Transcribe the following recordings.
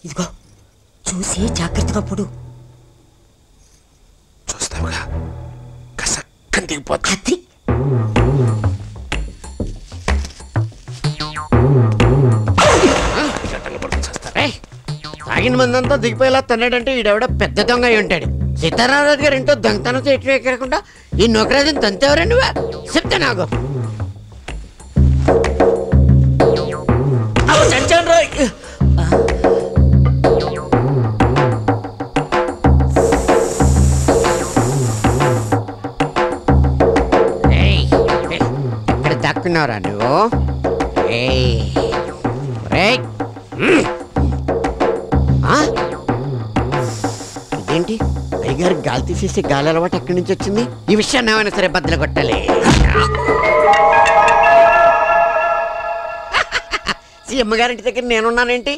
ఇదిగో చూసి జాగ్రత్తగా పొడు. చూస్తావుగా కసక్కని దిగిపోతుంది. తాగిన మందంతా దిగిపోయేలా తన్నాడంటే ఈడెవడ పెద్ద దొంగ అయి ఉంటాడు. సీతారామరాజు గారు ఇంట్లో దొంగతనం చేయటం ఎక్కడకుండా ఈ నౌకరాజుని తంతెవరా నువ్వా? చెప్తా నాకు. చచ్చాను రోయ్. ఎక్కడ దాక్కున్నావురా నువ్వు? ఇదేంటి అయ్యగారు గాలి తీసేసి గాలి అలవాటు ఎక్కడి నుంచి వచ్చింది? ఈ విషయాన్ని ఏమైనా సరే బద్దలు కొట్టాలి. సీఎం గారింటి దగ్గర నేనున్నానేంటి?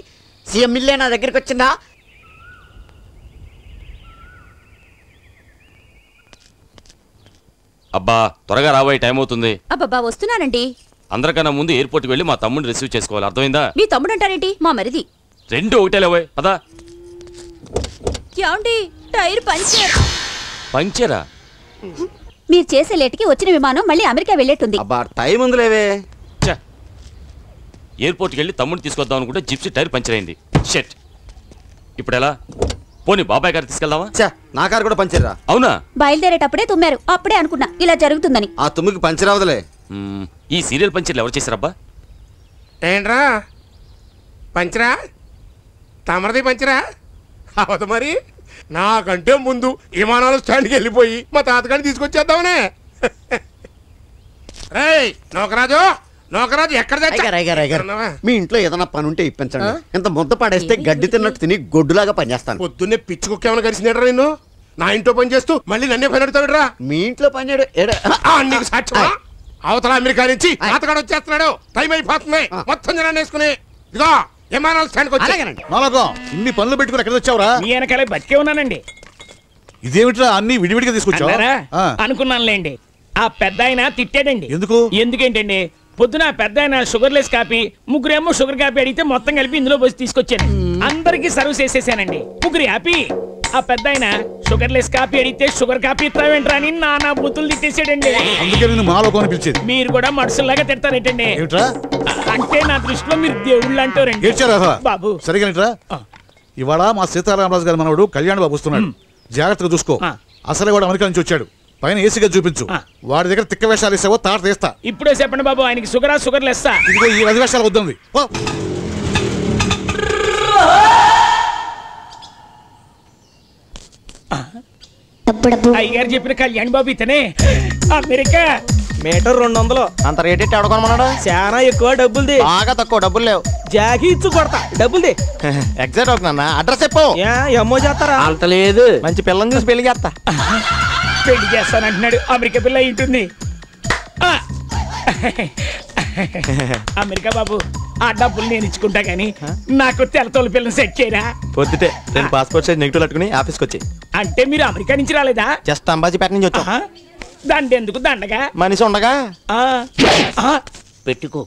సీఎం ఇల్లే నా దగ్గరికి వచ్చిందా? అబ్బా త్వరగా రాబోయే టైం అవుతుంది. అబ్బబ్బా వస్తున్నానండి. అందరికన్నా ముందు ఎయిర్పోర్ట్కి వెళ్ళి మా తమ్ముడిని రిసీవ్ చేసుకోవాలి, అర్థమైందా? మీ తమ్ముడు అంటారేంటి? మా మరిది. రెండు ఒకటేలేవోయ్ పదా. ఏమండి టైర్ పంచర్. పంచరా? మీరు చేసే లేట్కి వచ్చిన విమానం మళ్ళీ అమెరికా వెళ్ళేట్టుంది. అబ్బా టైం ఉందిలేవే. ఎయిర్పోర్ట్కి వెళ్ళి తమ్ముడిని తీసుకొద్దాం అనుకుంటే జిప్సీ టైర్ పంచర్ అయింది. షెట్, ఇప్పుడు ఎలా? పోనీ బాబాయ్ గారు తీసుకెళ్దామా? నా కారు కూడా పంచరా? అవునా? బయలుదేరేటప్పుడే తుమ్మారు, అప్పుడే అనుకున్నా ఇలా జరుగుతుందని. ఆ తుమ్మికి పంచర్ అవదలే. ఈ సీరియల్ పంచర్లు ఎవరు చేశారబ్బా? ఏంట్రా పంచరా? తమరది పంచరా అవదు మరి. నాకంటే ముందు విమానాల స్టాండ్కి వెళ్ళిపోయి మా తాతగారిని తీసుకొచ్చేద్దామనే. రేయ్ నౌకరాజు, నౌకరాజు ఎక్కడ మీ ఇంట్లో ఏదైనా పని ఉంటే ఇప్పించండి. ఇంత ముద్ద పడేస్తే గడ్డి తిన్నట్టు తిని గొడ్డులాగా పనిచేస్తాను. పొద్దున్నే పిచ్చి కుక్క ఏమైనా కలిసినట్రా నిన్ను? నా ఇంట్లో పని చేస్తూ మళ్ళీ నన్నే పని అడుగుతాడురా. మీ ఇంట్లో పని నీకు సాక్ష్యమా? అవతల అమెరికా నుంచి తాతగాడు వచ్చేస్తున్నాడు. టైం అయిపోతుంది. మొత్తం జనాన్ని వేసుకుని ఇదిగో విమానాల స్టాండ్కి వచ్చి ఇన్ని పనులు పెట్టుకుని ఎక్కడ వచ్చావురా? మీ వెనకాలే బతికే ఉన్నానండి. ఇదేమిట్రా అన్ని విడివిడిగా తీసుకొచ్చావా? అనుకున్నానులేండి. ఆ పెద్ద ఆయన తిట్టాడండి. ఎందుకు? ఎందుకేంటండి, పొద్దున పెద్ద ఆయన షుగర్లెస్ కాపీ, ముగ్గురేమో షుగర్ కాపీ అడిగితే మొత్తం కలిపి ఇందులో పోసి తీసుకొచ్చాను. అందరికి సర్వ్ చేసేసానండి. ముగ్గురు హ్యాపీ. ఆ పెద్ద ఆయన షుగర్లెస్ కాపీ అడిగితే షుగర్ కాపీ ఇస్తావేంట్రా అని నానా బుద్ధులు తిట్టేసాడండి. మీరు కూడా మనుషుల్లాగా తిడతారేంటండి? అంటే నా దృష్టిలో మీరు దేవుళ్ళు అంటారండి బాబు. సరిగా ఇవాళ మా సీతారామరాజు గారి మనవడు కళ్యాణ్ బాబు వస్తున్నాడు. జాగ్రత్తగా చూసుకో. అసలే వాడు అమెరికా నుంచి వచ్చాడు. పైన ఏసీగా చూపించు. వాడి దగ్గర తిక్క వేషాలు ఇస్తావో తాట తీస్తా. ఇప్పుడే చెప్పండి బాబు, ఆయనకి షుగరా షుగర్ లెస్సా? ఇదిగో ఈ 10 వేషాలు వద్దండి. అయ్యగారు చెప్పిన కళ్యాణ్ బాబు ఇతనే. America meter 200. అంత రేట్ ఎట్టి ఎవడకొనమన్నాడు? చాలా ఎక్కువ డబ్బులుది. బాగా తక్కువ డబ్బులు లేవు. జాకి ఇచ్చు కొడతా డబ్బులుది. ఎగ్జాక్ట్ అవుతున్నా. అడ్రస్ చెప్పు. ఏమో చేస్తారా? అంత లేదు. మంచి పిల్లని చూసి పెళ్లి చేస్తా. పెళ్లి చేస్తానంటున్నాడు. అమెరికా పిల్ల ఇంటుంది. అమెరికా బాబు, ఆ డబ్బులు నేను ఇచ్చుకుంటా గానీ నాకు తెల్లతోలు పిల్లని సెట్ చేయరా? పొద్దుటే నేను పాస్పోర్ట్ సైజ్ నెగిటివ్ పెట్టుకుని ఆఫీస్కి వచ్చి. అంటే మీరు అమెరికా నుంచి రాలేదా? జస్ట్ అంబాజీపేట నుంచి వచ్చా. దండ ఎందుకు? దండగా మనిషి ఉండగా పెట్టుకో.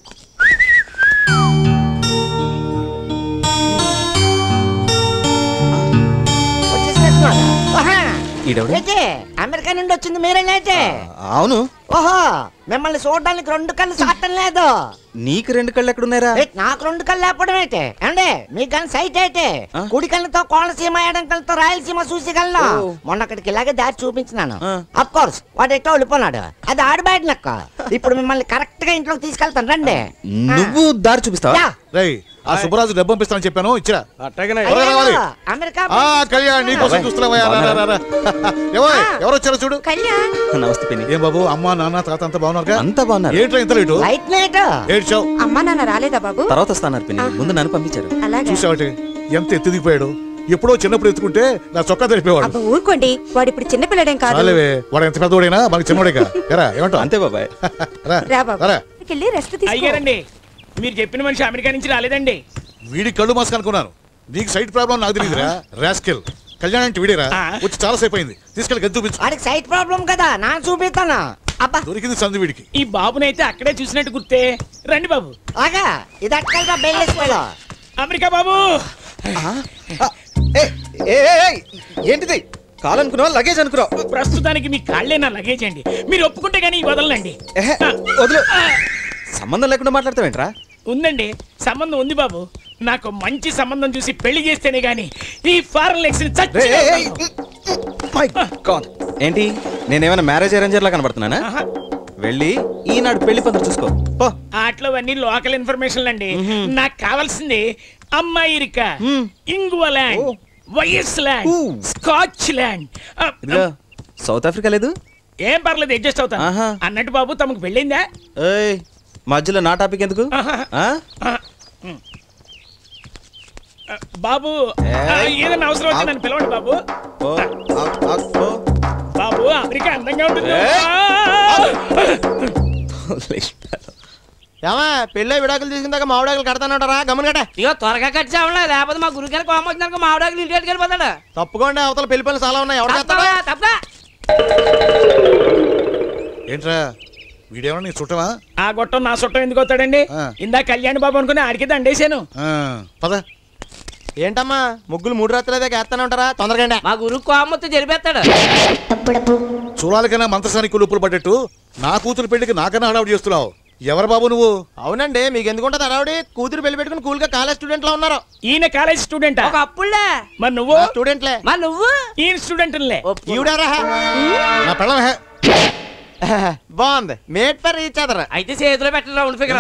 అమెరికా నుండి వచ్చింది మీరేనైతే? అవును. ఓహో, మిమ్మల్ని చూడడానికి 2 కళ్ళు సాటం లేదు. నీకు 2 కళ్ళు ఎక్కడున్నారా? నాకు 2 కళ్ళు లేకపోవడం అయితే అంటే మీకు కానీ సైట్ అయితే కుడి కళ్ళతో కోనసీమ, ఎడం కళ్ళతో రాయలసీమ చూసిగలను. మొన్న అక్కడికి ఇలాగే దారి చూపించినాను. అఫ్ కోర్స్ వాడు ఎట్టో వెళ్ళిపోనాడు. అది ఆడు బయట లెక్క. ఇప్పుడు మిమ్మల్ని కరెక్ట్ గా ఇంట్లోకి తీసుకెళ్తాను రండి. నువ్వు దారి చూపిస్తావా? ఆ సుబ్బరాజు డబ్బు పంపిస్తానని చెప్పాను, ఇచ్చిరా. కళ్యాణ్ నీకోసం చూస్తున్నావా? ఎవరు వచ్చారో చూడు. నమస్తే పిన్ని. ఏం బాబు, అమ్మా నాన్న తాత అంతా బాగున్నారు? అంతా బాగున్నారు. ఏంట్రా ఇంత లేటు? ఏడ్చావు? అమ్మా నాన్న రాలేదా బాబు? తర్వాత వస్తాన్నారు పిన్ని. ముందు నన్ను పంపించారు. చూసావటే ఎంత ఎత్తుదిగిపోయాడు. ఎప్పుడో చిన్నప్పుడు ఎత్తుకుంటే నా చొక్కా తెలిపేవాడు. ఊరుకోండి, వాడు ఇప్పుడు చిన్నపిల్లడేం కాదు. వాడు ఎంత పెద్దవాడైనా మనకి చిన్నవాడేగా. ఏమంటావు? అంతే బాబాయ్. అయ్యారండి, మీరు చెప్పిన మనిషి అమెరికా నుంచి రాలేదండి. వీడి కళ్ళు మాస్క్ అనుకున్నాను. నీకు సైట్ ప్రాబ్లం నాకు తెలియదురా రాస్కెల్. కళ్యాణ్ అంటే వీడేరా? వచ్చి చాలా సేపు అయింది. తీసుకెళ్ళి గది చూపించు. వాడికి సైట్ ప్రాబ్లం కదా, నా చూపిస్తాను. దొరికింది సందు వీడికి. ఈ బాబునైతే అక్కడే చూసినట్టు గుర్తే. రండి బాబు. ఇది అట్లా బెల్లేసిపోయా. అమెరికా బాబు ఏంటిది కాలనుకున్నావా లగేజ్ అనుకున్నావు? ప్రస్తుతానికి మీ కాళ్ళే నా లగేజ్ అండి. మీరు ఒప్పుకుంటే గానీ వదలండి. వదిలు. సంబంధం లేకుండా మాట్లాడతావేంట్రా? ఉందండి, సంబంధం ఉంది బాబు. నాకు మంచి సంబంధం చూసి పెళ్లి చేస్తేనే గానీ ఈ ఫారెన్ లెక్స్ ఏంటి నేనేమైనా మ్యారేజ్ అరేంజర్ లా కనబడుతున్నానా? వెళ్ళి ఈనాడు పెళ్లి పద్ధతి చూసుకో. అట్లవన్నీ లోకల్ ఇన్ఫర్మేషన్ అండి. నాకు కావాల్సింది అమ్మాయిరిక, ఇంగ్లాండ్, వైఎస్ ల్యాండ్, స్కాచ్ ల్యాండ్. సౌత్ ఆఫ్రికా లేదు? ఏం పర్లేదు, అడ్జస్ట్ అవుతాను. అన్నట్టు బాబు తమకు పెళ్ళిందా? మధ్యలో నా టాపిక్ ఎందుకు బాబు? ఏదైనా అవసరం వచ్చి నన్ను పిలవండి బాబు. బాబు అమెరికా అందంగా ఉంటుంది. పెళ్ళి విడాకులు తీసుకున్నాక మామిడాకులు కడతానంటారా? గమని కట్ట. ఇక త్వరగా కట్టావులే, లేకపోతే మా గురువు గారికి కోపం వచ్చినాక మామిడాకులు ఇంటికి వెళ్ళిపోతాడు. తప్పుకోండి, అవతల పెళ్లి పనులు చాలా ఉన్నాయి. ఎవరు తప్పగా ఏంట్రా వీడేమన్నా నీ చుట్టమా? ఆ గొట్టం నా చుట్టం ఎందుకు వస్తాడండి? ఇందా కళ్యాణ్ బాబు అనుకుని ఆడికి దండేశాను. పద. ఏంటమ్మా ముగ్గులు 3 రాత్రులు కేస్తానే ఉంటారా? తొందరగా. మా గురువు కోపం వస్తే జరిపేస్తాడు. చూడాలికైనా మంత్రసానికి కులుపులు పడ్డట్టు నా కూతురు పెళ్లికి నాకన్నా హడావుడి చేస్తున్నావు. ఎవరు బాబు నువ్వు? అవునండి, మీకు ఎందుకుంటది హడావుడి? కూతురు పెళ్లి పెట్టుకుని కూల్ గా కాలేజ్ స్టూడెంట్ లో ఉన్నారు. ఈయన కాలేజ్ స్టూడెంట్? అప్పుడులే. మరి నువ్వు? స్టూడెంట్లే. మరి నువ్వు? ఈయన స్టూడెంట్ నా పెళ్ళం. బాగుంది, మేట్ ఫర్ ఈచ్ అదర్. అయితే చేతిలో పెట్టాలి రౌండ్ ఫిగర్.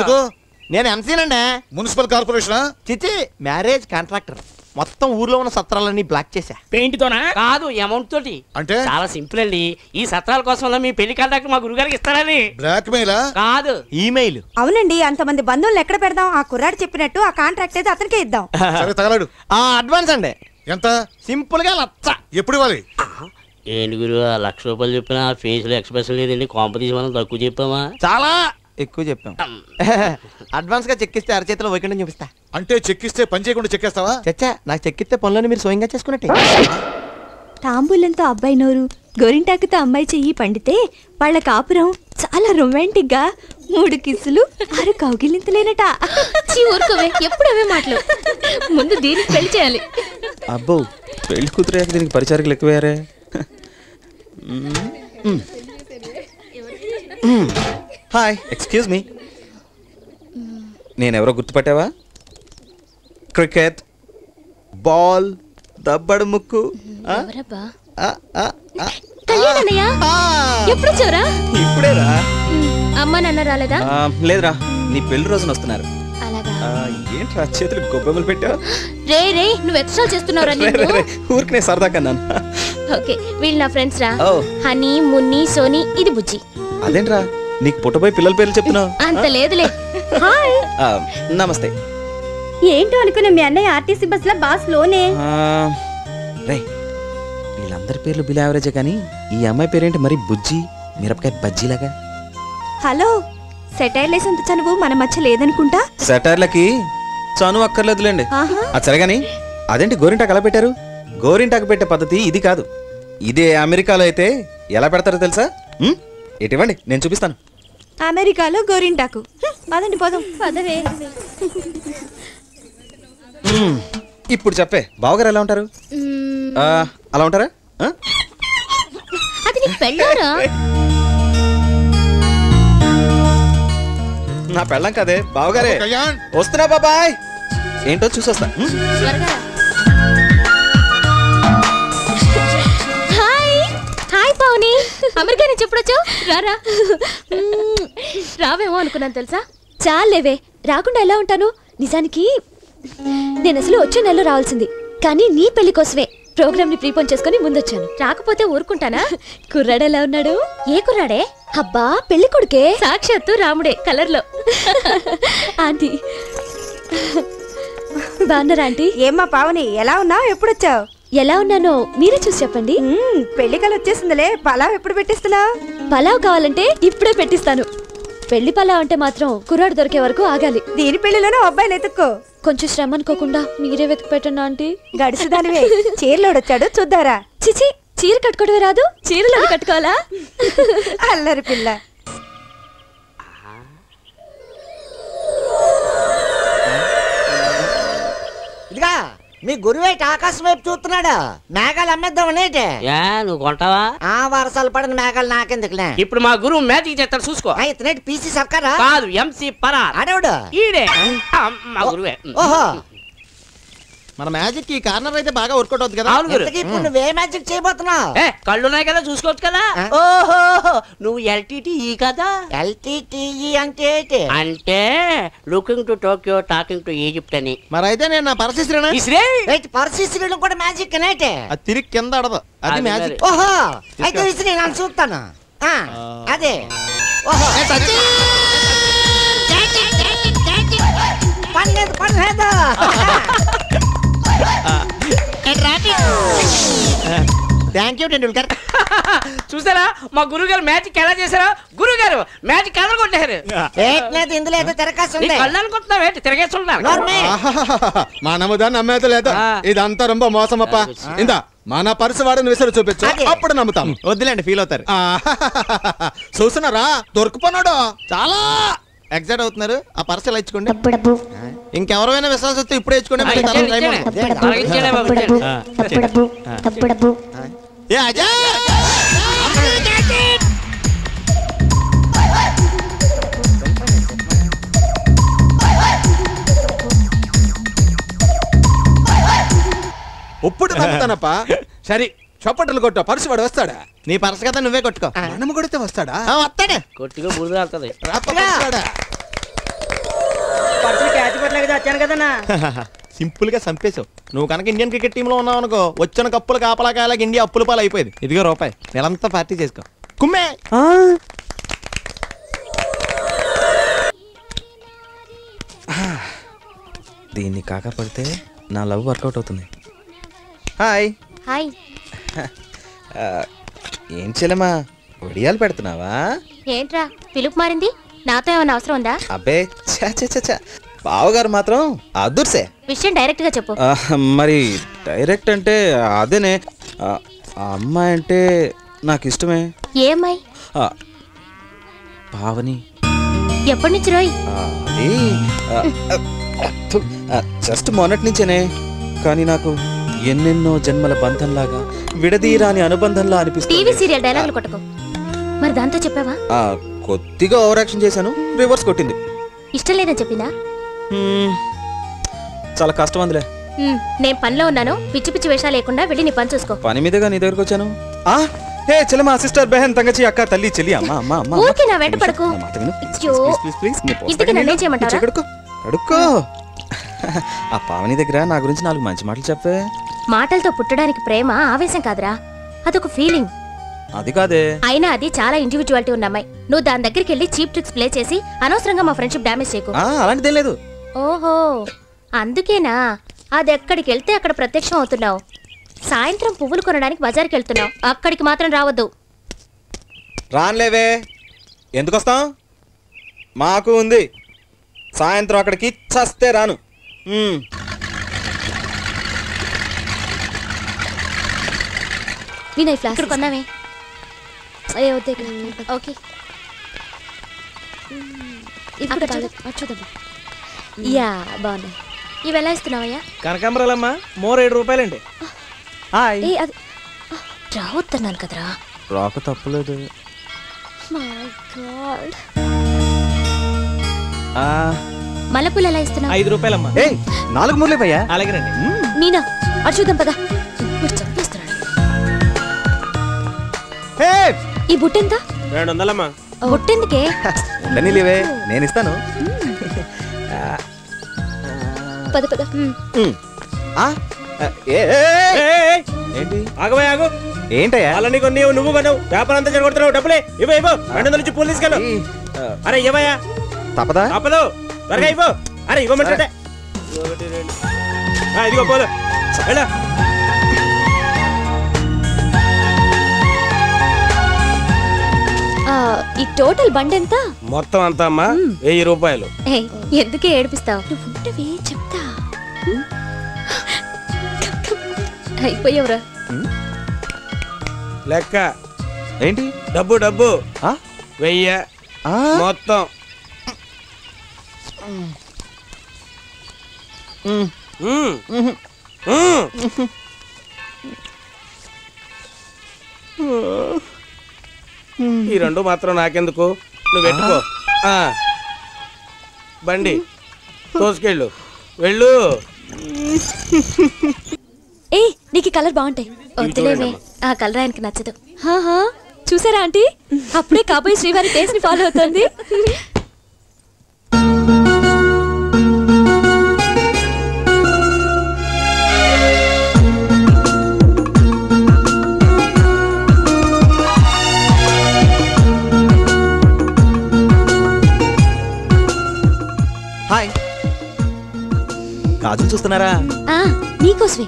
నేను ఎంసీనండి. Municipal corporation? చిచ్చి, మ్యారేజ్ కాంట్రాక్టర్. మొత్తం ఊర్లో ఉన్న సత్రాలన్నీ బ్లాక్ చేశా. పెయింట్ తోనా? కాదు, అమౌంట్ తోటి. అంటే చాలా సింపుల్ అండి. ఈ సత్రాల కోసం మీ పెళ్లి కాంట్రాక్ట్ మా గురువు గారికి ఇస్తారని. Blackmail? కాదు, ఈమెయిల్. అవునండి, అంతమంది బంధువులు ఎక్కడ పెడదాం? ఆ కుర్రాడు చెప్పినట్టు ఆ కాంట్రాక్ట్ అయితే అతనికే ఇద్దాం. సరే తగలడు. అడ్వాన్స్ అండి. ఎంత? సింపుల్ గా 1,00,000. ఎప్పుడు ఇవ్వాలి? ఏంటి గురు, 1,00,000 రూపాయలు చెప్పిన ఫేస్ లో ఎక్స్ప్రెషన్ లేదండి. కాంపిటీషన్ మనం తక్కువ చెప్పామా? చాలా ఎక్కువ చెప్పాం. అడ్వాన్స్ గా చెక్ ఇస్తే అరచేతిలో వైకుంఠం చూపిస్తా. అంటే చెక్ ఇస్తే పని చేయకుండా చెక్కేస్తావా? చచ్చా, నాకు చెక్ ఇస్తే పనులను మీరు స్వయంగా చేసుకున్నట్టే. తాంబూలంతో అబ్బాయి నోరు, గోరింటాకుతో అమ్మాయి చెయ్యి పండితే వాళ్ళ కాపురం చాలా రొమాంటిక్ గా 3 కిస్సులు 6 కౌగిలింతలేనట. ఊరుకోవే, ఎప్పుడు అవే మాటలు. ముందు దీనికి పెళ్లి చేయాలి. అబ్బో, పెళ్లి కూతురు దీనికి పరిచారికలు ఎక్కువయ్యారే. Hi, excuse me. నేనెవరో గుర్తుపట్టావా? క్రికెట్ బాల్, దబ్బడు ముక్కు. ఎప్పుడు చూరా? ఇప్పుడేరా. అమ్మా నాన్న రాలేదా? లేదురా, నీ పెళ్లి రోజున వస్తున్నారు. ఏంట్రా చేతులు గొబ్బెమ్మలు పెట్టావు? రే రే, నువ్వు ఎక్స్ట్రా చేస్తున్నావురా? ఊరికి నేను సరదా కన్నాను. ఓకే, వీళ్ళు నా ఫ్రెండ్స్ రా. హనీ, మున్ని, సోని, ఇది బుజ్జి. అదేంట్రా నీకు పుట్టబోయి పిల్లల పేర్లు చెప్తున్నావు? అంత లేదులే. హాయ్, నమస్తే. ఏంటో అనుకున్నా మీ అన్నయ్య ఆర్టీసీ బస్ లో బాస్ లోనే. రే, వీళ్ళందరి పేర్లు బిల్ యావరేజే కానీ ఈ అమ్మాయి పేరేంటి మరి బుజ్జి మిరపకాయ బజ్జీలాగా? హలో, సెటైర్లేసి అంత చనువు మన మధ్య లేదనుకుంటా. సెటైర్లకి చనువు అక్కర్లేదులేండి. అది సరే గాని అదేంటి గోరింటాకు అలా పెట్టారు? గోరింటాకు పెట్టే పద్ధతి ఇది కాదు. ఇదే అమెరికాలో అయితే ఎలా పెడతారో తెలుసా? ఇటువంటి నేను చూపిస్తాను. అమెరికాలో గోరింటాకు. పదండి పోదాం. పదవే. ఇప్పుడు చెప్పే, బావగారు ఎలా ఉంటారు? అలా ఉంటారా? అది నీకు పెళ్ళారా? నా పెళ్ళం కదే బావగారే. వస్తున్నా బాబాయ్. ఏంటో చూసొస్తా. హాయ్ పౌని, అమెరికా నుంచి ఎప్పుడొచ్చావు? రారా. రావేమో అనుకున్నాను తెలుసా. చాలేవే, రాకుండా ఎలా ఉంటాను? నిజానికి నేను అసలు వచ్చే నెలలో రావాల్సింది, కానీ నీ పెళ్లి కోసమే ప్రోగ్రామ్ ని ప్రీపోన్ చేసుకుని ముందొచ్చాను. రాకపోతే ఊరుకుంటానా? కుర్రాడు ఎలా ఉన్నాడు? ఏ కుర్రాడే? అబ్బా, పెళ్లి కొడుకే, సాక్షాత్తు రాముడే కలర్ లో. ఆంటీ బాగున్నారా? ఆంటీ. ఏమ్మా పావని, ఎలా ఉన్నావు? ఎప్పుడొచ్చావు? ఎలా ఉన్నానో మీరే చూసి చెప్పండి. పెళ్లి కల వచ్చేసిందిలే. పలావ్ ఎప్పుడు పెట్టిస్తున్నావు? పలావ్ కావాలంటే ఇప్పుడే పెట్టిస్తాను. పెళ్లి పలావ్ అంటే మాత్రం కుర్రాడు దొరికే వరకు ఆగాలి. దీని పెళ్లిలోనే అబ్బాయిలు ఎత్తుక్కో. కొంచెం శ్రమ అనుకోకుండా మీరే వెతికి పెట్టండి ఆంటీ. గడిసిదానివే, చీరలోడొచ్చాడు చూద్దారా. చిచి, చీర కట్టుకోవడమే రాదు, చీరలో కట్టుకోవాలా? అల్లరి పిల్ల. ఇదిగా మీ గురువేటి ఆకాశం వైపు చూస్తున్నాడు. మేఘాలు అమ్మేద్దామనేటి. నువ్వు కొంటావా? ఆ వర్షాలు పడిన మేఘాలు నాకెందుకులే. ఇప్పుడు మా గురువు మ్యాజిక్ చేస్తాడు చూసుకో. ఇతనేటి పీసీ సర్కారా? కాదు, ఎంసీ పరార్. అడవుడు ఈడే మా గురువే. ఓహో, మన మ్యాజిక్ ఈ కార్నర్ అయితే బాగా వర్కౌట్ అవుతుంది కదా. ఇప్పుడు నువ్వే మ్యాజిక్ చేయబోతున్నావు? కళ్ళున్నాయి కదా, చూసుకోవచ్చు కదా. ఓహో, నువ్వు ఎల్టీటీఈ కదా. ఎల్టీటీఈ అంటే ఏంటి? అంటే looking to Tokyo talking to Egypt అని. మరి అయితే నేను నా పరశిశ్రేణ పరిశీలన కూడా మ్యాజిక్ అనేటే. అది తిరిగి కింద ఆడదు, అది మ్యాజిక్. ఓహో, అయితే విసిరి నేను చూస్తాను. అదే ఓహో, పనిలేదు పనిలేదు. Thank you Tendulkar. చూసారా మా గురువు గారు మ్యాజిక్ ఎలా చేశారా? గురువు గారు మ్యాజిక్ కలర్ కొట్టారు. ఇందులో ఏదో తిరగేస్తుంది. కళ్ళు అనుకుంటున్నావు ఏంటి? తిరగేస్తున్నారు. మా నమ్ముదాన్ని నమ్మేదో లేదా? ఇదంతా రొంబ మోసమప్ప. ఇందా మన పర్సు వాడిని విసిరి చూపించు, అప్పుడు నమ్ముతాం. వద్దులేండి, ఫీల్ అవుతారు. చూస్తున్నారా, దొరికిపోన్నాడు. చాలా ఎగ్జైట్ అవుతున్నారు. ఆ పర్సు ఎలా ఇచ్చుకోండి. ఇంకెవరైనా విశ్వాసం వస్తే ఇప్పుడే ఇచ్చుకోండి. ఏ అజయ్, ఇప్పుడు నమ్ముతానప్ప. సరే చప్పట్లు కొట్ట, పర్సు వాడు వస్తాడా? నీ పర్సు కదా, నువ్వే కొట్టుకో. మనం కొడితే వస్తాడా? వస్తాడే, కొట్టిగా బురద వెళ్తుంది. సింపుల్ గా చంపేశావు. నువ్వు కనుక ఇండియన్ క్రికెట్ టీమ్ లో ఉన్నావు అనుకో, వచ్చిన కప్పులు కాపలాకాయలాగా ఇండియా అప్పుల పాలు అయిపోయింది. ఇదిగో రూపాయి, నెలంతా పార్టీ చేసుకో. కుమ్మే. దీన్ని కాకపోతే నా లవ్ వర్కౌట్ అవుతుంది. Hi hi. ఏం చెల్లెమా, ఒడియాలు పెడుతున్నావా? ఏంట్రా పిలుపు మారింది? నాతో ఏమైనా అవసరం ఉందా? అబ్బే చా బావగారు మాత్రం అదుర్సే. విషయం డైరెక్ట్ గా చెప్పు. మరి డైరెక్ట్ అంటే అదేనే, అమ్మాయి అంటే నాకు ఇష్టమే. ఏ అమ్మాయి? పావని. ఎప్పటి నుంచి రోయ్? జస్ట్ మొన్నటి నుంచేనే, కానీ నాకు ఎన్నెన్నో జన్మల బంధంలాగా విడదీరాని అనుబంధంలా అనిపిస్తుంది. టీవీ సీరియల్ డైలాగులు కొట్టకు. మరి దాంతో చెప్పావా? కొద్దిగా ఓవర్ యాక్షన్ చేశాను, రివర్స్ కొట్టింది. ఇష్టం లేదని చెప్పిందా? చాలా కష్టం అందులే. నేను పనిలో ఉన్నాను, పిచ్చి పిచ్చి వేషాలు లేకుండా వెళ్ళి నీ పని చూసుకో. పని మీదగా నీ దగ్గరకు వచ్చాను. హే చెల్లెమా, సిస్టర్, బెహన్, తంగచి, అక్క, తల్లి, చెల్లి, అమ్మ అమ్మ అమ్మ. ఊరికే నా వెంట పడకు. ఇంటికి నన్నేం చేయమంటారా? అడుక్కో. ఆ పావని దగ్గర నా గురించి 4 మంచి మాటలు చెప్పే. మాటలతో పుట్టడానికి ప్రేమ ఆవేశం కాదురా, అదొక ఫీలింగ్. అది కాదే. అయినా అది చాలా ఇండివిజువాలిటీ ఉన్న అమ్మాయి. నువ్వు దాని దగ్గరికి వెళ్ళి చీప్ ట్రిక్స్ ప్లే చేసి అనవసరంగా మా ఫ్రెండ్షిప్ డ్యామేజ్ చేయకు. అలాంటిదేం లేదు. ఓహో, అందుకేనా అది ఎక్కడికి వెళ్తే అక్కడ ప్రత్యక్షం అవుతున్నావు. సాయంత్రం పువ్వులు కొనడానికి బజార్కి వెళ్తున్నావు, అక్కడికి మాత్రం రావద్దు. రాన్లేవే, ఎందుకొస్తాం? మాకు ఉంది. సాయంత్రం అక్కడికి చస్తే రాను. వినయ్ ఫ్లాస్ ఇక్కడ కొన్నావే. ఓకే, యా బాగున్నాయి. ఇవి ఎలా ఇస్తున్నావయ్యా? కనకాంబరాలమ్మా, మోర్ 7 రూపాయలండి. రావద్దన్నాను కదరా. రాక తప్పలేదు. మల్లెపూలు ఎలా ఇస్తున్నావు? 5 రూపాయలమ్మా. 4 మూలే భయ్యా. అలాగేనండి. నీనా అటు చూద్దాం పదా. చంపేస్తున్నాడు. ఈ బుట్ట ఎంత? 200 బుట్టెందుకే? లేవే, నేను ఇస్తాను. పద పద. ఏంటి? ఆగవే ఆగు. ఏంటయ్యా? అలాని కొన్ని నువ్వు కొన్నావు, వ్యాపారం అంతా జరగొడుతున్నావు. డబ్బులే ఇవ్వ. 200 నుంచి పూలు తీసుకెళ్ళు. అరే ఇవ్వయా. తప్పదా? తప్పదు, త్వరగా ఇవ్వు. అరే ఇవ్వమంటే ఇదిగో పోలు. ఈ టోటల్ బండి ఎంత? మొత్తం అంతా అమ్మా 1000 రూపాయలు. ఎందుకే ఏడిపిస్తావు? నువ్వు చెప్తా. అయిపోయావురా. లెక్క ఏంటి? డబ్బు 1000 మొత్తం. ఈ రెండు మాత్రం నాకెందుకు, నువ్వు పెట్టుకో. బండి తోసుకెళ్ళు, వెళ్ళు. ఏ నీకు కలర్ బాగుంటాయి. వద్దులేవే, ఆ కలర్ ఆయనకి నచ్చదు. చూసారా ఆంటీ, అప్పుడే కాబోయే శ్రీవారి టేస్ట్ ని ఫాలో అవుతుంది. హాయ్, గాజులు చూస్తున్నారా? నీకోసమే.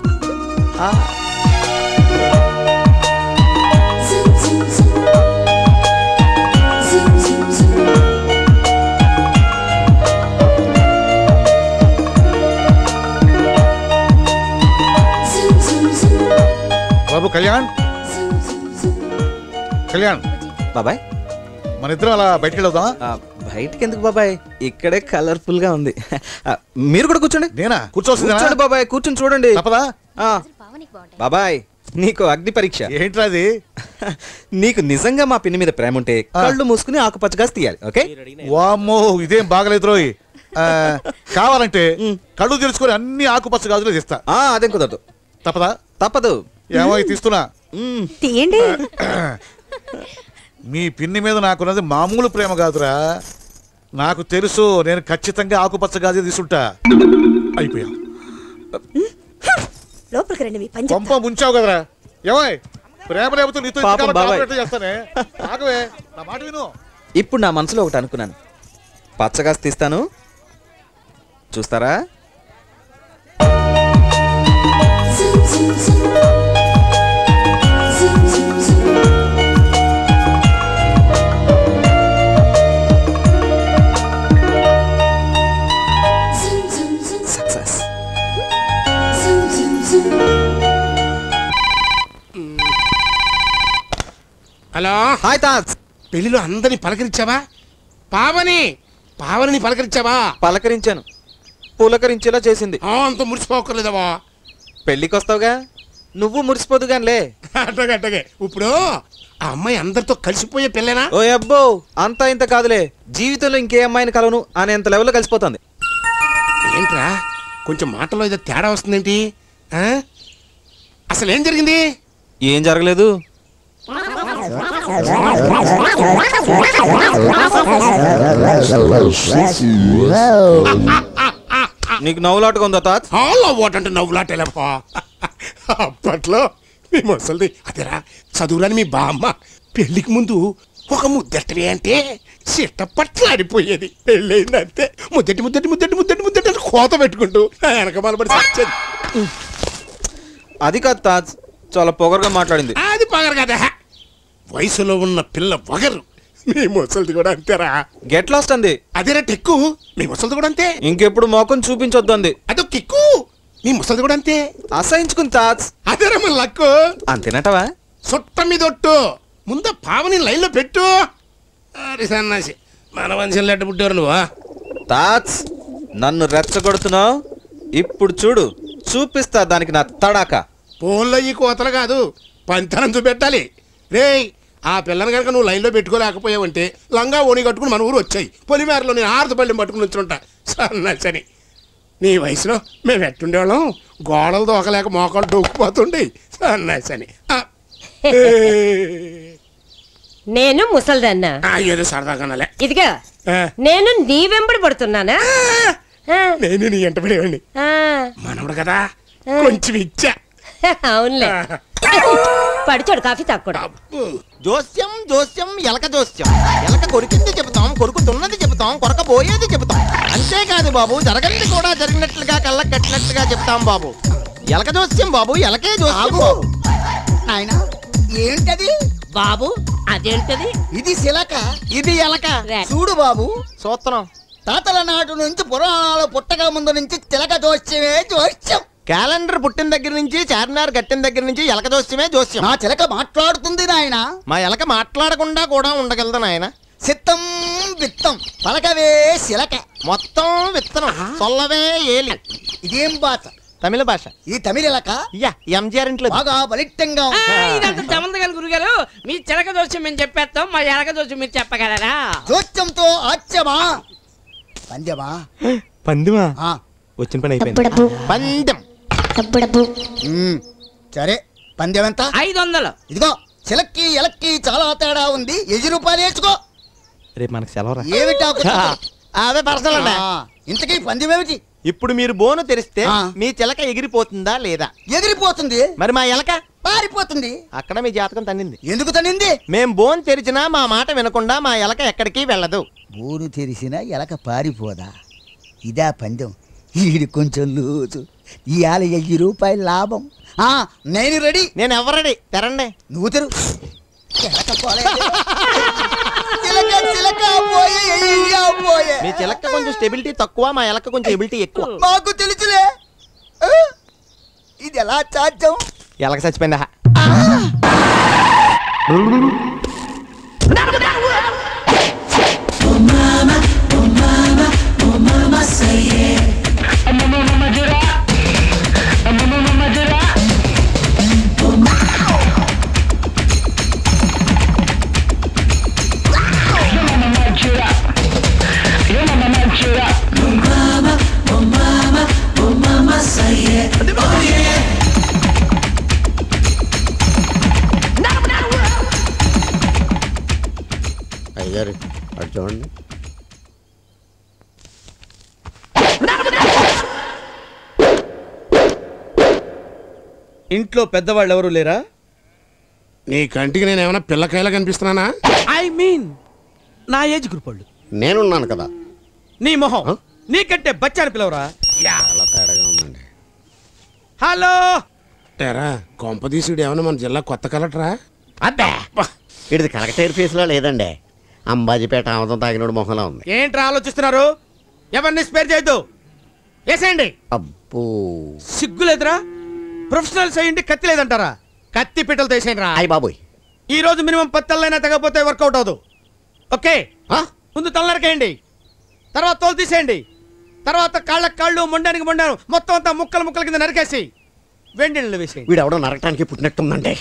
బాబు కళ్యాణ్, కళ్యాణ్ బాబాయ్, మన ఇద్దరం అలా బయటికి వెళ్దాం. బయటికి ఎందుకు బాబాయ్, ఇక్కడే కలర్ఫుల్ గా ఉంది. మీరు కూడా కూర్చోండి. నేనా కూర్చోవలసింది? బాబాయ్ కూర్చొని చూడండి. తప్పదా? బాబాయ్, నీకు అగ్ని పరీక్ష. ఏంట్రా అది? నీకు నిజంగా మా పిన్ని మీద ప్రేమ ఉంటే కళ్ళు మూసుకుని ఆకుపచ్చగా తీయాలి. ఓకే? వామ్మో, ఇదేం బాగలేదు రోయ్. కావాలంటే కళ్ళు తెలుసుకొని అన్ని ఆకుపచ్చ గాజులు తీస్తా. అదేం కుదరదు. తప్పదా? తప్పదు. ఏమో తీస్తున్నా. తీయండి. మీ పిన్ని మీద నాకున్నది మామూలు ప్రేమ కాదురా. నాకు తెలుసు, నేను ఖచ్చితంగా ఆకుపచ్చ గాజు తీసుంటా. అయిపోయా. లోపలికి రండి, మీ పని పంప ముంచావు కదరా. ఏమోయ్, ప్రేమ లేకపోతే నీతో చేస్తానే. ఆగవే, నా మాట విను. ఇప్పుడు నా మనసులో ఒకటి అనుకున్నాను. పచ్చగాస్ తీస్తాను, చూస్తారా? సక్సెస్. హలో. హాయ్ తాత్. పెళ్లిలో అందరిని పలకరించావా? పావని పలకరించావా? పలకరించాను, పులకరించేలా చేసింది. అంత మురిసిపోకర్లేదవా? పెళ్ళికి వస్తావుగా, నువ్వు మురిసిపోదు గానిలే. అట్టగే. ఇప్పుడు ఆ అమ్మాయి అందరితో కలిసిపోయే పెళ్ళేనా? ఓ అబ్బో, అంతా ఇంత కాదులే. జీవితంలో ఇంకే అమ్మాయిని కలవను అనేంత లెవెల్లో కలిసిపోతుంది. ఏంట్రా, కొంచెం మాటలో ఏదో తేడా వస్తుందేంటి? అసలు ఏం జరిగింది? ఏం జరగలేదు. నీకు నవ్వులాటగా ఉందా తాత్? అంటే నవ్వులాటేలేపా. అప్పట్లో మీ ముసలిది అదేరా చదువురాని మీ బామ్మ పెళ్లికి ముందు ఒక ముద్దెట్టవే అంటే చిట్టపట్లాడిపోయేది. పెళ్ళయిందంటే ముద్దెట్టి కోత పెట్టుకుంటూ వెనక బలపడి వచ్చేది. అది కాదు తాత్, చాలా పొగరుగా మాట్లాడింది. అది పొగరు కదా, వయసులో ఉన్న పిల్ల పొగరు. మీ ముసలిది కూడా అంతేరా. గెట్ లాస్ట్ అంది. అదేరా టెక్కు, మీ ముసలిది కూడా అంతే. ఇంకెప్పుడు మోకం చూపించొద్దు అంది. అదో కిక్కు, మీ ముసలిది కూడా అంతే. అసహించుకుని తాత్. అదేరా మన లక్కు. అంతేనటవా? సుట్ట మీదొట్టు ముందు పావని లైన్లో పెట్టు. అరే సన్నాసి, మన వంశం లెట్ట పుట్టారు నువ్వా? తాత్, నన్ను రెచ్చగొడుతున్నావు. ఇప్పుడు చూడు, చూపిస్తా దానికి నా తడాక. ఫోన్లో ఈ కోతలు కాదు, పంతనం చూపెట్టాలి. రేయ్, ఆ పిల్లని కనుక నువ్వు లైన్లో పెట్టుకోలేకపోయావంటే లంగా ఓణి కట్టుకుని మన ఊరు వచ్చాయి. పొలిమేరలో నేను ఆరుతపల్లిని పట్టుకుని వచ్చుంటా. సన్నాసని, నీ వయసులో మేము ఎట్టుండేవాళ్ళం, గోడలు దోకలేక మోకాలు డొక్కుపోతుండే. సన్నాసని. నేను ముసల్దన్నా. ఏదో సరదాగానే. ఇదిగా నేను నీ వెంబడి పడుతున్నానా? నేను నీ ఎంట పడేవాడిని. మనవడు కదా, కొంచెం ఇచ్చా. అవునులే, పడిచాడు కాఫీ తాక్కూడా. జోస్యం ఎలక జోస్యం. ఎలక కొరికింది చెబుతాం, కొరుకుతున్నది చెబుతాం, కొరకపోయేది చెబుతాం. అంతేకాదు బాబు, జరగంది కూడా జరిగినట్లుగా కళ్ళ కట్టినట్లుగా చెప్తాం బాబు. ఎలక జోస్యం బాబు, ఎలకే జోస్యం బాబు. ఆయన ఏంటది బాబు? అదేంటది? ఇది శిలక, ఇది ఎలక. చూడు బాబు, సూత్రం. తాతల నాటు నుంచి పురాణాలు పుట్టక ముందు నుంచి చిలక జోస్యమే జోస్యం. క్యాలెండర్ పుట్టిన దగ్గర నుంచి చార్మినార్ కట్టిన దగ్గర నుంచి ఎలక జోస్యమే జోస్యం. మా చిలక మాట్లాడుతుంది నాయన. మా ఎలక మాట్లాడకుండా కూడా ఉండగలదు నాయన. సిత్తం విత్తం పలకవే శిలక, మొత్తం విత్తనం, సొల్లవే ఏలి. ఇదేం బాత? తమిళ భాష. ఈ తమిళ ఎలక యా ఎంజిఆర్ ఇంట్లో బాగా బలిష్టంగా ఇదంతా సంబంధం కాదు గురుగారు. మీ చిలక దోషం మేము చెప్పేస్తాం, మా ఎలక దోషం మీరు చెప్పగలరా? జోత్యంతో ఆచ్యమా పంద్యమా పందిమా ఆ, వచ్చిన పని అయిపోయింది. పందెం. సరే పందెం ఎంత? 500. ఇదిగో చిలక్కి ఎలక్కి చాలా తేడా ఉంది. 1000 రూపాయలు వేసుకో. రేపు మనకు సెలవు. ఏమిటా అదే పర్సనల్ అండి. ఇంతకీ పందెం ఏమిటి? ఇప్పుడు మీరు బోను తెరిస్తే మీ చిలక ఎగిరిపోతుందా లేదా? ఎగిరిపోతుంది. మరి మా ఎలక పారిపోతుంది. అక్కడ మీ జాతకం తన్నింది. ఎందుకు తన్నింది? మేం బోన్ తెరిచినా మా మాట వినకుండా మా ఎలక ఎక్కడికి వెళ్ళదు. బోను తెరిసినా ఎలక పారిపోదా? ఇదా పందెం. ఈడు కొంచెం లూజు. ఇవాళ 1000 రూపాయలు లాభం. నేను రెడీ. నేను ఎవరు రెడీ? తెరండి. నువ్వు తెరు. మీ చిలక కొంచెం స్టెబిలిటీ తక్కువ, మా ఎలక కొంచెం ఎబిలిటీ ఎక్కువ. మాకు తెలుసులే. ఇది ఎలా చాచం? ఎలక చచ్చిపోయిందా? అయ్యారు అటు చూడండి. ఇంట్లో పెద్దవాళ్ళు ఎవరు లేరా? నీ కంటికి నేను ఏమైనా పిల్లకాయలా కనిపిస్తున్నానా? ఐ మీన్ నా ఏజ్ గ్రూప్ వాళ్ళు. నేనున్నాను కదా. నీ మొహం నీకంటే బచ్చాని పిలవరా? చాలా తేడాగా ఉందండి. హలో టేరా కొంపదీసుడు ఏమన్నా మన జిల్లా కొత్త కలెక్టరా? అబ్బా ఇది కలెక్టర్ ఫేస్ లో లేదండి, అంబాజీపేట ఆమదం తాగినోడు మొహంలో ఉంది. ఏంట్రా ఆలోచిస్తున్నారు? ఎవరిని స్పేర్ చేయొద్దు, వేసేయండి. అబ్బో సిగ్గులేదురా? ప్రొఫెషనల్స్ అయ్యింది కత్తి లేదంటారా? కత్తి పిట్టలు తీసేయండి రా. అయ్య బాబోయ్, ఈ రోజు మినిమం 10 తలైనా తగ్గపోతే వర్కౌట్ అవదు. ఓకే, ముందు తల నరకేయండి, తర్వాత తోలు తీసేయండి, తర్వాత కాళ్ళకి కాళ్ళు మొండానికి మొండాను మొత్తం అంతా ముక్కలు ముక్కల కింద నరికేసి వెండి నీళ్ళు వేసేయండి. వీడు ఎవడో నరకటానికి పుట్టినట్టుందండి.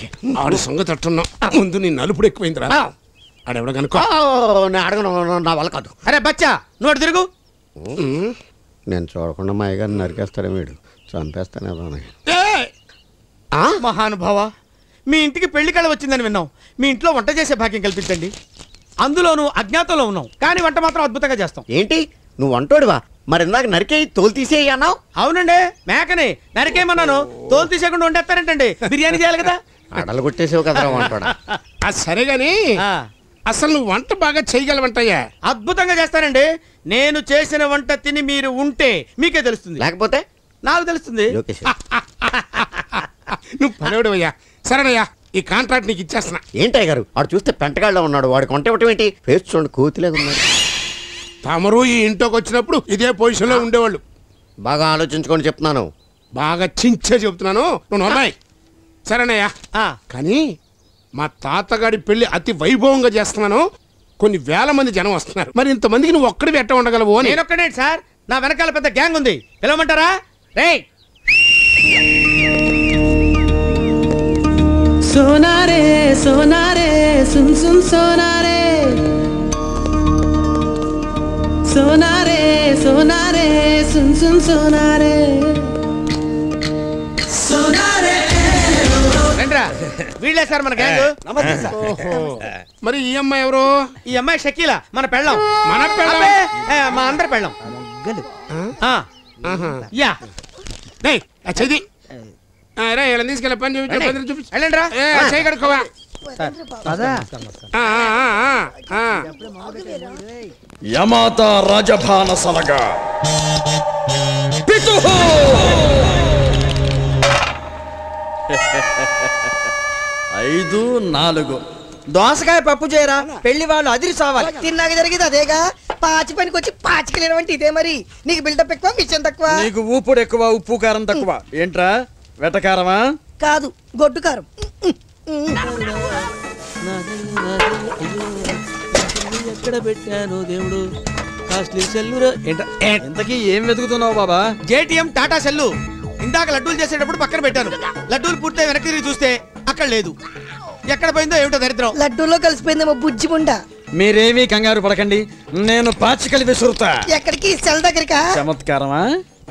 ఆడు సంగతి అట్టున్నా. ముందు నీ నలుపుడు ఎక్కువైందిరా. ఆడెవడో కనుకో. అడగను, నా వల్ల కాదు. అరే బచ్చా, నువ్వు అటు తిరుగు. నేను చూడకుండా మా అయ్యగారిని నరికేస్తాడే వీడు, చంపేస్తానే. మహానుభావ, మీ ఇంటికి పెళ్లి కళ వచ్చిందని విన్నాం. మీ ఇంట్లో వంట చేసే భాగ్యం కల్పించండి. అందులోనూ అజ్ఞాతంలో ఉన్నాం, కానీ వంట మాత్రం అద్భుతంగా చేస్తాం. ఏంటి నువ్వు వంటోడివా? మరి ఇందాక నరికే తోలు తీసేయి అన్నావు. అవునండి, మేకని నరికేయమన్నాను, తోలు తీసేయకుండా వండేస్తారంటండి. బిర్యానీ చేయాలి కదా. అడలు కొట్టేసావు కదా వంటోడా. సరే గాని అసలు నువ్వు వంట బాగా చేయగలవంటయ్యా? అద్భుతంగా చేస్తానండి. నేను చేసిన వంట తిని మీరు ఉంటే మీకే తెలుస్తుంది, లేకపోతే నాకు తెలుస్తుంది. నువ్వు పనివాడివయ్యా. సరేనయ్యా, ఈ కాంట్రాక్ట్ నీకు ఇచ్చేస్తున్నా. ఏంటయ్య గారు, వాడు చూస్తే పెంటగాళ్ళలో ఉన్నాడు, వాడికి వంట ఇవ్వటం ఏంటి? ఫేస్ చూడండి, కోతిలేదు ఉన్నాడు. తమరు ఈ ఇంట్లోకి వచ్చినప్పుడు ఇదే పొజిషన్ లో ఉండేవాళ్ళు. బాగా ఆలోచించుకొని చెప్తున్నాను. బాగా చించే చెప్తున్నాను, నువ్వు నమ్మాయి. సరేనయ్యా, కానీ మా తాతగాడి పెళ్లి అతి వైభవంగా చేస్తున్నాను. కొన్ని వేల మంది జనం వస్తున్నారు. మరి ఇంతమందికి నువ్వు ఒక్కడివి ఎట్ట ఉండగలవు అని. నేను ఒక్కడే సార్, నా వెనకాల పెద్ద గ్యాంగ్ ఉంది, పిలవమంటారా? రేయ్ सोनारे सोनारे सुन सुन सोनारे सोनारे सोनारे सुन सुन सोनारे सोनारे రండ్రా, వీళ్ళే సార్ మన గ్యాంగ్. నమస్తే సార్. మరి ఈ అమ్మాయి ఎవరు? ఈ అమ్మాయి షకీలా, మన పెళ్ళం. మన పెళ్ళం? అబ్బే, మా అందరి పెళ్ళం. యా చది తీసుకెళ్ళి పని చూపించు. వెళ్ళండి రా, చేయగడుకోవా. యమాత రాజభాన సలగా పితుహు 5-4 దోసకాయ పప్పు చేయరా, పెళ్లి వాళ్ళు అదిరి సావాలి. తిన్నాక జరిగేది అదేగా. పాచి పనికి వచ్చి పాచికలేడం అంటే ఇదే. మరి నీకు బిల్డప్ ఎక్కువ, మిషన్ తక్కువ. నీకు ఊపుడు ఎక్కువ, ఉప్పు కారం తక్కువ. ఏంట్రా వెటకారమా? కాదు, గొడ్డు కారం. ఎక్కడ పెట్టాను దేవుడు కాస్ట్లీ సెల్లు. ఇంతకీ ఏం వెతుకుతున్నావు బాబా? జేటీఎం టాటా సెల్లు. ఇందాక లడ్డూలు చేసేటప్పుడు పక్కన పెట్టాను. లడ్డూలు పూర్తి వెనక్కి తిరిగి చూస్తే అక్కడ లేదు. ఎక్కడ పోయిందో ఏమిటో దరిద్రం. లడ్డూలో కలిసిపోయిందేమో బుజ్జి ముండా. మీరేమీ కంగారు పడకండి, నేను పాచికలు విసురుతా. ఎక్కడికి? సెల్ దగ్గరికా? చమత్కారమా?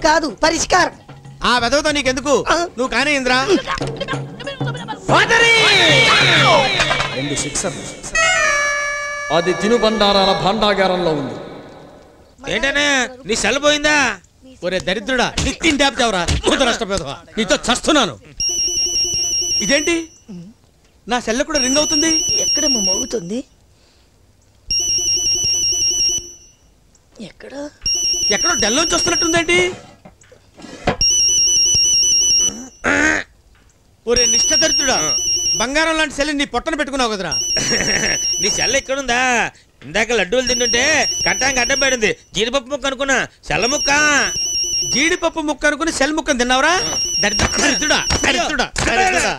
కాదు, పరిష్కారం. ఆ వెదవతో నీకెందుకు, నువ్వు కానీ ఇంద్రా. అది తినుబండారాల భాండాగారంలో ఉంది. ఏంటనే నీ సెల్ పోయిందా? ఒరే దరిద్రుడా, నిత్యం దాపుతావురా నష్టపోతావా? నీతో చస్తున్నాను. ఇదేంటి నా సెల్ కూడా రింగ్ అవుతుంది? ఎక్కడ మోగుతుంది? ఎక్కడో డెల్లోంచి వస్తున్నట్టుందేంటి? ఒరే నిష్ఠ దరిద్రుడా, బంగారం లాంటి సెల్ నీ పొట్టన పెట్టుకున్నావు కదరా. నీ సెల్ల ఎక్కడుందా? ఇందాక లడ్డూలు తింటుంటే కట్టాం కట్టం పడింది. జీడిపప్పు ముక్క అనుకున్నా, సెల్ల ముక్క. జీడిపప్పు ముక్క అనుకుని సెల్ ముక్కను తిన్నావురా? దరిద్రుడా దరిద్రుడా దరిద్రుడా.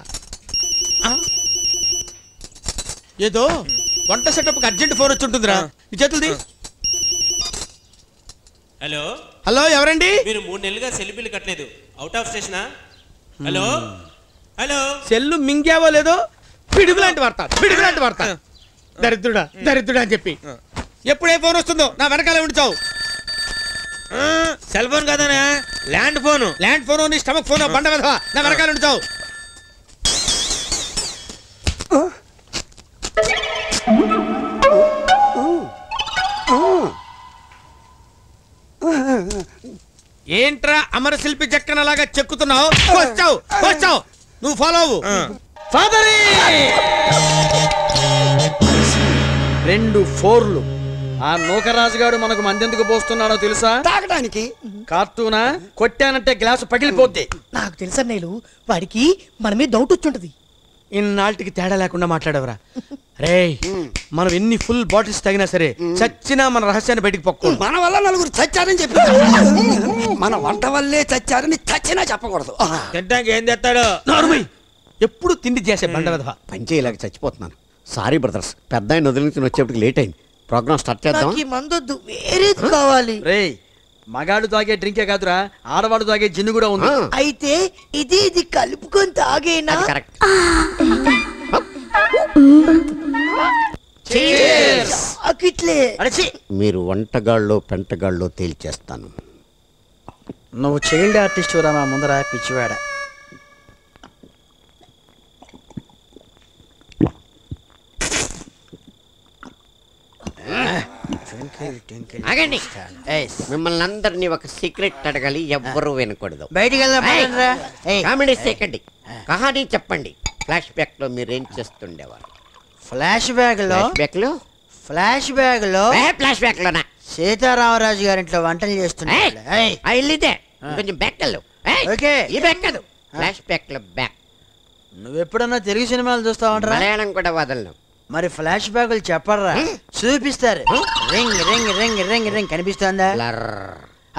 ఏదో వంట సెటప్ అర్జెంట్ ఫోన్ వచ్చి ఉంటుందిరా. నీ చేతులది. హలో హలో, ఎవరండి? మీరు 3 నెలలుగా సెల్ బిల్లు కట్టలేదు. అవుట్ ఆఫ్ స్టేషనా? Hello hello. సెల్లు మింగావో లేదో పిడుగులాంటి వార్త. దరిద్రుడా దరిద్రుడా అని చెప్పి ఎప్పుడే ఫోన్ వస్తుందో నా వెనకాల ఉంచావు. సెల్ ఫోన్ కాదనా, ల్యాండ్ ఫోన్. ల్యాండ్ ఫోన్ నీ స్టమక్ ఫోన్ బండ వెధవా, నా వెనకాల ఉంచావు. ఏంట్రా అమరశిల్పి చెక్కనలాగా చెక్కుతున్నావు? వచ్చావు నువ్వు ఫాలో అవ్వు. ఫాదరీ 2 4లు. ఆ నూకరాజు గారు మనకు మందెందుకు పోస్తున్నాడో తెలుసా? తాగడానికి. కార్టూనా? కొట్టానంటే గ్లాసు పగిలిపోద్ది. నాకు తెలుసా నేను, వాడికి మన మీద డౌట్ వచ్చుంటది. ఇన్నాళ్ళకి తేడా లేకుండా మాట్లాడవరా? రే, మనం ఎన్ని ఫుల్ బాటిల్స్ తాగినా సరే చచ్చినా మన రహస్యాన్ని బయటికి పొక్కూడదు. మన వల్ల నలుగురు చచ్చారని చెప్పి, మన వంట వల్లే చచ్చారని చచ్చినా చెప్పకూడదు. తింటానికి ఏం తెస్తాడు? నార్మల్ ఎప్పుడు తిండి చేసే బండ వెధవా. పంచేయలేక చచ్చిపోతున్నాను. సారీ బ్రదర్స్, పెద్ద ఆయన వదిలి నుంచి వచ్చేప్పటికి లేట్ అయింది. ప్రోగ్రామ్ స్టార్ట్ చేద్దాం. మందొద్దు, వేరేది కావాలి. రే, మగాడు తాగే డ్రింకే కాదురా, ఆడవాడు తాగే జిన్ను కూడా ఉంది. అయితే ఇది కలుపుకొని తాగేనా? మీరు వంటగాళ్ళో పెంటగాళ్ళో తేల్చేస్తాను. నువ్వు చైల్డ్ ఆర్టిస్ట్ రా మా ముందర పిచ్చివాడ. ఆగండి, మిమ్మల్ని అందరినీ ఒక సీక్రెట్ అడగాలి, ఎవ్వరూ వినకూడదు. బయటికి కామెడీ సేకండి, కహానీ చెప్పండి. ఫ్లాష్ బ్యాక్ లో మీరేం చేస్తుండేవారు? ఫ్లాష్ బ్యాక్ లోనా సీతారామరాజు గారింట్లో వంటలు చేస్తున్నాడు. కొంచెం బ్యాక్ ఈ బ్యాక్ కాదు, ఫ్లాష్ బ్యాక్ లో బ్యాక్. నువ్వెప్పుడన్నా తెలుగు సినిమాలు చూస్తావంటరా? మలయాళం కూడా వదలను. మరి ఫ్లాష్ బ్యాకులు చెప్పరా, చూపిస్తారు. Ring ring ring ring ring కనిపిస్తుందా?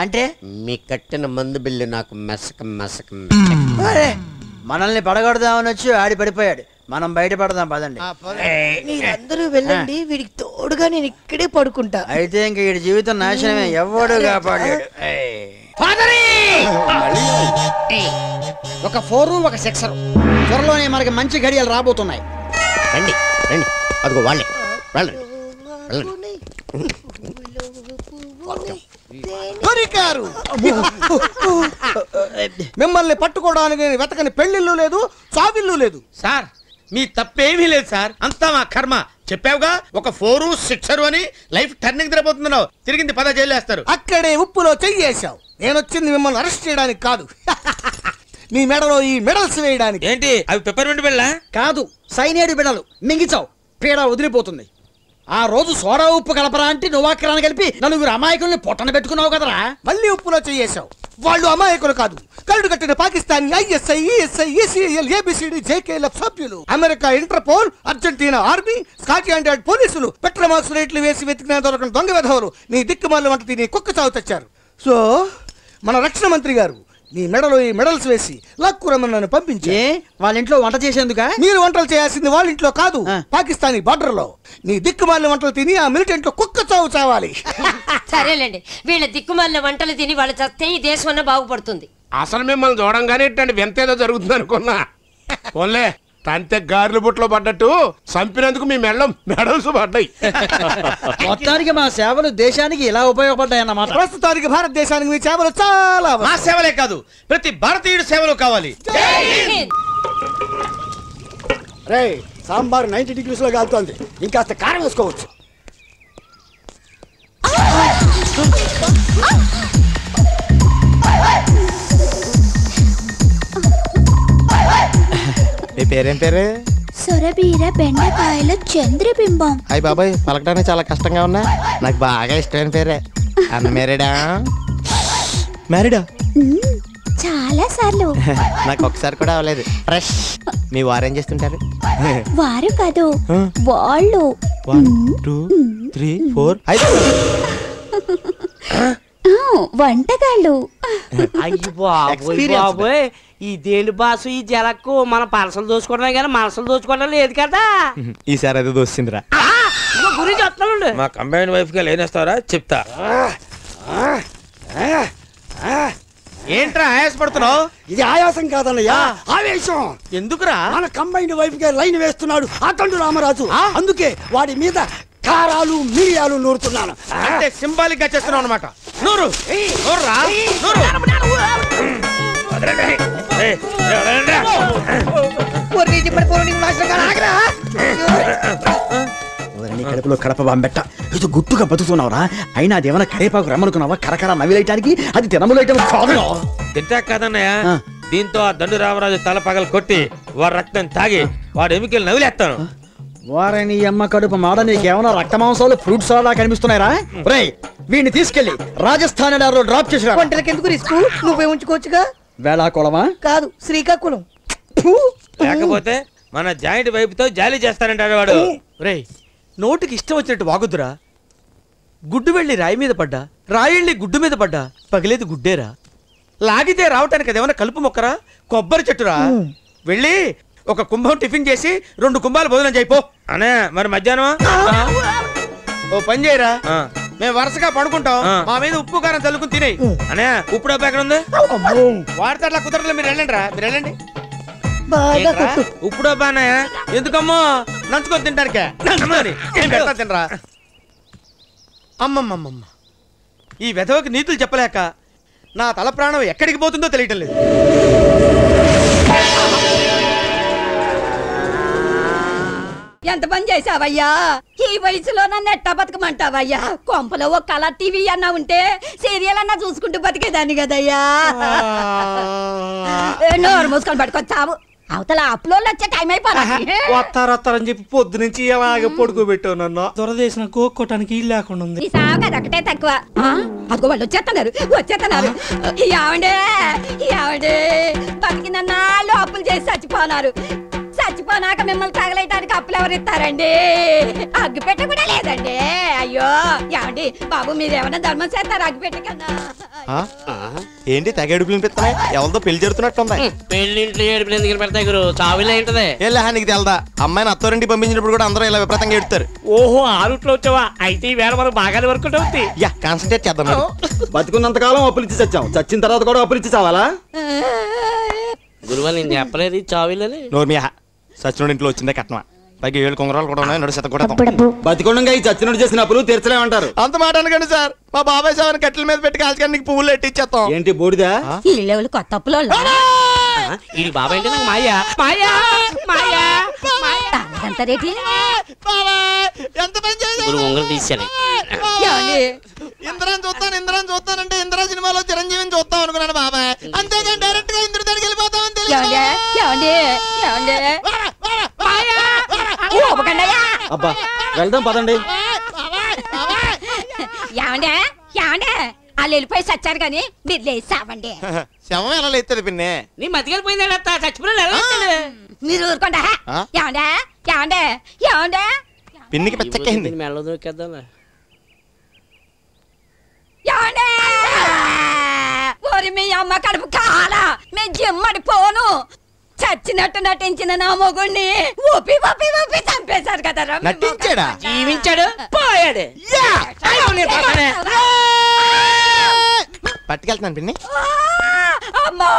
అంటే మీ కట్టిన మందు బిల్లు నాకు మెసక మెసక. మనల్ని పడగొడదామని వచ్చి ఆడి పడిపోయాడు. మనం బయట పడదాం పదండి. మీరందరూ వెళ్ళండి, వీడికి తోడుగా నేను ఇక్కడే పడుకుంటా. అయితే ఇంక వీడి జీవితం నాశనమే, ఎవడు కాపాడాడు. ఒక 4 ఒక 6 త్వరలోనే మనకి మంచి గడియలు రాబోతున్నాయి. రండి రండి, అదిగో వాళ్ళే వెళ్ళండి. మిమ్మల్ని పట్టుకోవడానికి వెతకని పెళ్లిళ్ళు లేదు, చావిల్లు లేదు. సార్ మీ తప్పేమీ లేదు సార్, అంతా మా కర్మ. చెప్పావుగా ఒక 4 6 అని. లైఫ్ టర్నింగ్ తిరగబోతున్నావు, తిరిగింది 10 జైలు వేస్తారు. అక్కడే ఉప్పులో చెయ్యేశావు. నేను వచ్చింది మిమ్మల్ని అరెస్ట్ చేయడానికి కాదు, మీ మెడలో ఈ మెడల్స్ వేయడానికి. ఏంటి అవి? పెప్పర్మెంట్ బిళ్ళ కాదు, సైనేడు బిడలు. మింగిచావు, పీడ వదిలిపోతుంది. ఆ రోజు సోడా ఉప్పు కలపరా అంటే నువ్వాకరాన్ని కలిపి నలుగురు అమాయకుల్ని పొట్టన పెట్టుకున్నావు కదరా. మళ్ళీ ఉప్పులో చెయ్యేశావు. వాళ్ళు అమాయకులు కాదు, కరుడు కట్టిన Pakistan ISI ESI ECIL ABCD JKLF సభ్యులు. America interpole, Argentina army, Scotland yard పోలీసులు పెట్రోమాక్స్ రేట్లు వేసి వెతికిన దొరకని దొంగ వెధవలు నీ దిక్కుమాల వంట తిని కుక్క చావు తెచ్చారు. సో మన రక్షణ మంత్రి గారు నీ మెడలో ఈ మెడల్స్ వేసి లక్కురమని నన్ను పంపించే. వాళ్ళ ఇంట్లో వంట చేసేందుక? మీరు వంటలు చేయాల్సింది వాళ్ళ ఇంట్లో కాదు, పాకిస్తానీ బార్డర్ లో. నీ దిక్కుమాలిన వంటలు తిని ఆ మిలిటెంట్ లో కుక్క చావు చావాలి. సరేలేండి, వీళ్ళ దిక్కుమాలిన వంటలు తిని వాళ్ళు చస్తే ఈ దేశం అన్న బాగుపడుతుంది. అసలు మిమ్మల్ని చూడంగానే ఇట్టండి వింతేదో జరుగుతుంది అనుకున్నా. పోన్లే తంతే గారెలు బుట్లో పడ్డట్టు చంపినందుకు మీ మెడల్స్ పడ్డాయి. మొత్తానికి మా సేవలు దేశానికి ఇలా ఉపయోగపడ్డాయన్నమాట. ప్రస్తుతానికి భారతదేశానికి మీ సేవలు చాలా మా సేవలే కాదు ప్రతి భారతీయుడి సేవలు కావాలి. రే సాంబార్ 90 degrees లో కాలుతోంది, ఇంకాస్త కారం వేసుకోవచ్చు. మీ పేరేం పేరు? సొరబీర బెండకాయల చంద్రబింబం. అయ్యి బాబాయ్ పలకడానికి చాలా కష్టంగా ఉన్నా. నాకు బాగా ఇష్టమైన పేరే. అన్న మ్యారీడా? మ్యారీడా? చాలా సార్లు. నాకు ఒకసారి కూడా అవ్వలేదు. ఫ్రెష్. మీ వారు ఏం చేస్తుంటారు? వారు కాదు వాళ్ళు. 1 2 3 4 వంటగాళ్ళు. అయ్యి బాబోయ్ ఇదేంటి బాసు ఈ జలకు మన పరసలు దోచుకోవడమే కానీ మనసులు దోచుకోవడం లేదు కదా. ఈసారి అది దోసిందిరా. గురించి వస్తాను. మా కంబైన్ వైఫ్ గా లేనేస్తారా చెప్తా. ఏంట్రా ఆయాసపడుతున్నావు? ఇది ఆయాసం కాదన్నయ్యా, ఆవేశం. ఎందుకురా? మన కంబైన్డ్ వైఫ్ గా లైన్ వేస్తున్నాడు అతండు రామరాజు. అందుకే వాడి మీద కారాలు మిరియాలు నూరుతున్నాను. అంటే సింబాలిక్ గా చేస్తున్నావు అనమాట. నూరు నూరురా నూరు. కడుపులో కడప బాంబెట్ట ఇది గుట్టుగా బతుకుతున్నావురా. అయినా అదేమన్నా కరేపాకు రమ్మనుకున్నావా? కరకర నవ్విలేయటానికి అది తినములేయటం కాదు. తింటా కాదన్నయ్య. దీంతో ఆ దండు రామరాజు తల పగలు కొట్టి వాడి రక్తం తాగి వాడు ఎముకలు నవ్వులేస్తాను. వారని అమ్మ కడుపు మాడ నీకేమన్నా రక్త మాంసాలు ఫ్రూట్స్ అలా కనిపిస్తున్నారా? రేయ్ వీడిని తీసుకెళ్లి రాజస్థాన్ లో డ్రాప్ చేసి ఎందుకు రిస్క్? నువ్వే ఉంచుకోవచ్చుగా. వేళాకుళమా? కాదు శ్రీకాకుళం. లేకపోతే మన జాయింట్ వైపుతో జాలీ చేస్తానంటాడు వాడు. రేయ్ నోటికి ఇష్టం వచ్చినట్టు వాగుద్దురా. గుడ్డు వెళ్ళి రాయి మీద పడ్డా, రాయళ్ళి గుడ్డు మీద పడ్డా పగిలేది గుడ్డేరా. లాగితే రావటానికి అదేమన్నా కలుపు మొక్కరా, కొబ్బరి చెట్టురా. వెళ్ళి ఒక కుంభం టిఫిన్ చేసి 2 కుంభాలు భోజనం చేయిపో. అనే మరి మధ్యాహ్నం ఓ పని చేయరా, మేము వరుసగా పడుకుంటాం, మా మీద ఉప్పు కారం చల్లుకుని తినేయి. అనే ఉప్పుడు డబ్బా ఎక్కడ ఉంది? వాడితే అట్లా కుదరదు. మీరు వెళ్ళండి రా, మీరు వెళ్ళండి. ఉప్పుడు డబ్బా అన్నయ్య ఎందుకమ్మో నంచుకొని తింటానికే. తినరా అమ్మమ్మమ్మ. ఈ వెధవకి నీతులు చెప్పలేక నా తల ప్రాణం ఎక్కడికి పోతుందో తెలియటం లేదు. ఎంత పని చేసావయ్యా? ఈ వయసులో నన్ను ఎట్టా బతకమంటావయ్యా? కొంపలో ఒక కలర్ టీవీ అన్నా ఉంటే సీరియల్ అన్నా చూసుకుంటూ బతికేదాన్ని కదయ్యా. నోరు మూసుకొని పట్టుకొచ్చావు. అవతల అప్లోళ్ళు వచ్చే టైం అయిపోరా. వస్తారని చెప్పి పొద్దు నుంచి అలాగే పడుకోబెట్టావు నన్ను. దొరదేశం కోక్కోటానికి ఇల్లు లేకుండా ఉంది. ఈ సాగు కదా ఒకటే తక్కువ. అదిగో వాళ్ళు వచ్చేస్తున్నారు. యావండే బతికినన్నాళ్ళు అప్పులు చేసి చచ్చిపోనారు. చచ్చిపోనాక మిమ్మల్ని తగలేయడానికి అప్పులు ఎవరు ఇస్తారండి? అగ్గిపెట్ట కూడా లేదండి. అయ్యో ఏమండి బాబు మీరేమన్నా ధర్మం చేస్తారు అగ్గిపెట్ట కన్నా? ఏంటి తెగ ఏడుపులు వినిపిస్తున్నాయి? ఎవరితో పెళ్లి జరుగుతున్నట్టుంది. పెళ్లింట్లో ఏడుపులు ఎందుకు పెడతాయి గురు? చావులే ఏంటది? నీకు తెలదా? అమ్మాయిని అత్తోరింటి పంపించినప్పుడు కూడా అందరూ ఇలా విపరీతంగా ఎడుతారు. ఓహో ఆ రూట్లో వచ్చావా? అయితే ఈ వేళ మనం బాగానే వర్కౌట్ అవుతుంది. యా కాన్సన్ట్రేట్ చేద్దాం. బతుకున్నంత కాలం అప్పులు ఇచ్చి చచ్చాం, చచ్చిన తర్వాత కూడా అప్పులు ఇచ్చి చావాలా? గురువా నేను చెప్పలేదు చావులని. నోర్మియా సచినుడి ఇంట్లో వచ్చిందే కట్నమా. పైకి 7 కొంగరాలు కూడా ఉన్నాయి. నడు శత కూడా బతికొండగా ఈ చచ్చినోడు చేసిన అప్పులు తీర్చలేమంటారు. అంత మాట అనకండి సార్. మా బాబాయ్ సార్ కట్టెల మీద పెట్టి కాల్చుకొని నీకు పువ్వులు ఎట్టిచ్చేస్తాం. ఏంటి బూడిదా? వీళ్ళెవరు కొత్త అప్పులో ఇది బాబాయ్ అంటే నాకు మాయా ఎంత రేట్లు? గురు ఉంగరం తీసాను. ఇంద్రాన్ని చూస్తానంటే ఇంద్రా సినిమాలో చిరంజీవిని చూస్తాం అనుకున్నాను బాబాయ్. అంతేగాని డైరెక్ట్ గా ఇంద్రుడి దగ్గరికి వెళ్ళిపోతాం. అబ్బా వెళ్దాం పదండి. ఏమండే వాళ్ళు వెళ్ళిపోయి చచ్చారు కానీ మీరు లేచావండి. శవం ఎలా లేస్తుంది పిన్నే? నీ మతికెళ్ళిపోయింది చచ్చిపోయినా మీరు ఊరుకోండా. ఏమండే పిన్నికి పెచ్చక్కింది. మెల్ల దొరికేద్దాం. ఓరి మీ అమ్మ కడుపు కాలా మేము జిమ్మడిపోను. చచ్చినట్టు నటించిన నా మొగుణ్ణి ఊపి చంపేశారు కదా. నటించాడా? జీవించాడు పోయాడు. పట్టుకెళ్తున్నాను పిన్ని. అమ్మా